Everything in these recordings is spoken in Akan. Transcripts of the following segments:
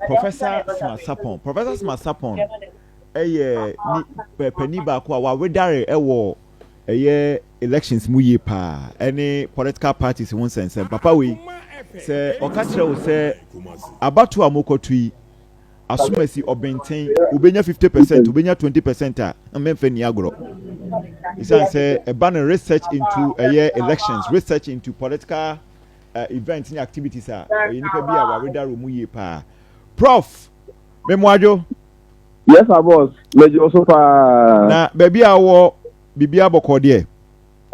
Professor Smart Sarpong. Professor Smart Sarpong. Ni penny back wa wedare ewo elections mu ye pa any political parties won sense papa we say okachire wo say abatu amokotui asumasi obenten ubenya 50% ubenya 20% a memfe ni agro isan say a banner research into elections research into political events and activities are nipa bia wa wedare mu ye pa prof memwajo. Yes, I was. Major so far. Na baby awo bibia boko de.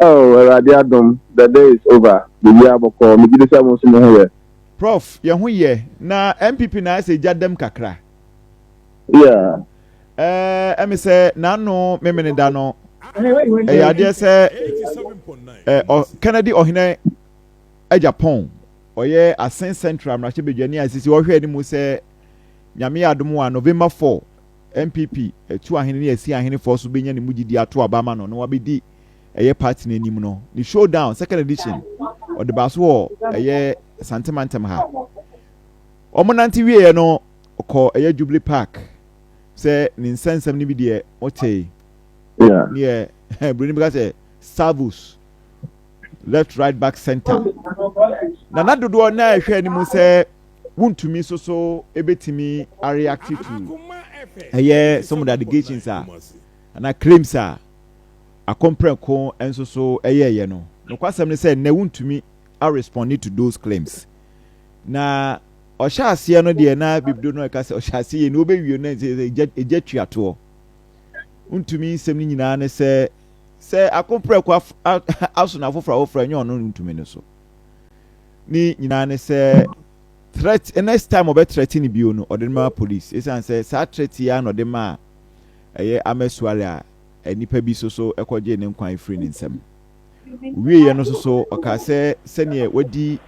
Oh, Radiadum, the day is over. Bibia boko, me gidi say mo so mo here. Prof, ye ho ye. Na NPP na say jadem kakra. Yeah. Me say na no memene da no. Ya de say Kennedy ohine Japan. Oye Asen Central Mrache Bedwani asisi wo hwe ni mu say nyame adom wa November 4. NPP tu ahene ne asi ahene for so benya ne mugidi ato abama no no wabedi party na nim no the showdown second edition or the baso sentimentum ha omonanti wie no ko Jubilee Park say ni nsensem ni bi de otey yeah bruni because servus left right back center na dodo na hwe ni mu say wuntumi so ebetimi a react to some of the allegations are and claims are a comprehend and so no kwasem say na wuntumi a responding to those claims na oshase no de na bibdo no ka say oshase no obewie na ejetu ato wuntumi sem ni nyina ne say a comprehend aso na afofra nyo no wuntumi no so ni nyina ne say threat next time obe threatening bi ono ordinary police esan say sa threat ya no de ma amesuale a enipa bi so ekoje ne nkwan free ne nsem wie ye no so oka say sene wadi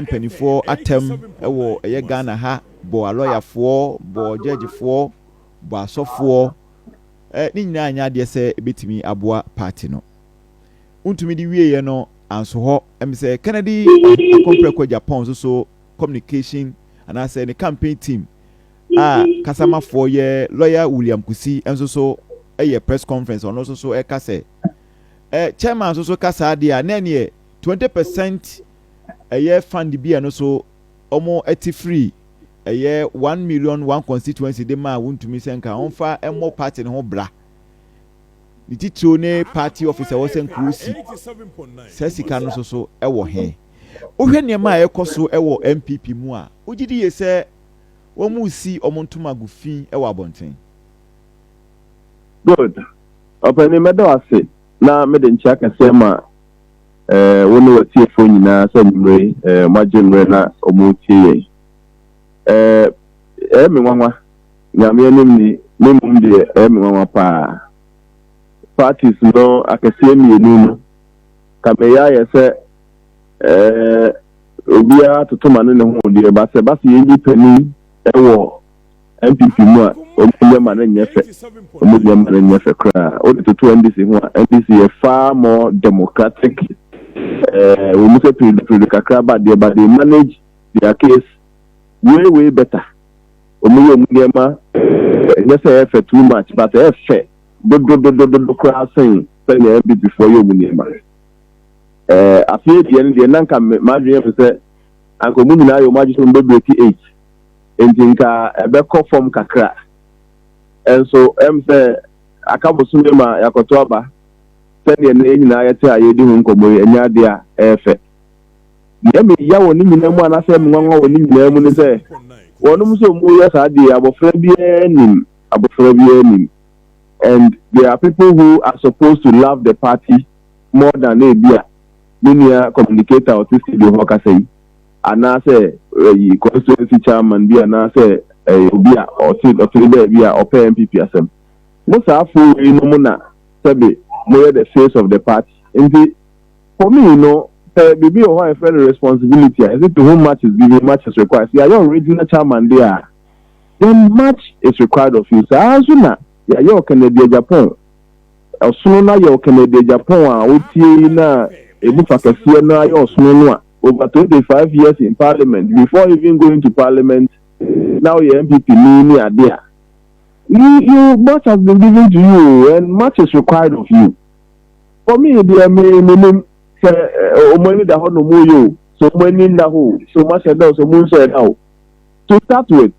mpanifo atem ewo Ghana ha bo lawyer bo judge bo asofo ni nyina anya de say ebetimi aboa party no untumi di wie ye no anso ho em say Kennedy compare ko Japan so communication and I say the campaign team kasama for ye lawyer William Kusi and so a press conference on also so kase chairman so kasa dia na ne 20% a year fund bi and so omo 80 free a year 1 million one constituency de ma wontumi senka onfa emo party ne ho bra ni titro ne party officer wo sen krusi sesika no so ewo he ohwe niam a ekoso ewo NPP mu a ogidi ye se wo mu si omontuma gufi ewo abonten good openi medo ase na mede nchia kase ma woni wati fo nyina so mre majenre na omutie me nwanwa nyame anim ni mum de me nwanwa pa parties no akase mienu no kameya ye se obia totoma ne ho de ba se yenyi pani ewo NPP mu a omuje ma na nyefe omuje ma na nyefe kra o de to NDC ho NDC is far more democratic we must pre kakra ba they manage their case way better omuje ma say fair too much but fair do kra saying say NPP before you omuje ma afie die nanka madwe se anko mu nyina yo magye so mbebreak 8 entinka ebekọ form kakra enso say akaboso ma yakoto aba sene ne nyina yete ayedi hu nkomo enya de a efe yemi ya woni nyina mu anase mwanwa woni nyina mu ne se wonum so mu ya sa de abofra bi enim and there are people who are supposed to love the party more than they be linear communicator or studio worker say ana say constituency chairman bi ana say obi a or there bi a or NPP asem most afu no mo na sabe mo the face of the party and for me bibi o why fair responsibility is it to whom much is given much is required see your original chairman there then much is required of you so azuna ya your Canadian Japan osono na your Canadian Japan a otie na ebufa kase na your osono no over 25 years in parliament before even going to parliament now your MPP ni idea. You much has been given to you and much is required of you. For me, the money that no more you, so many in the hole, so much else, so moon said out. To start with,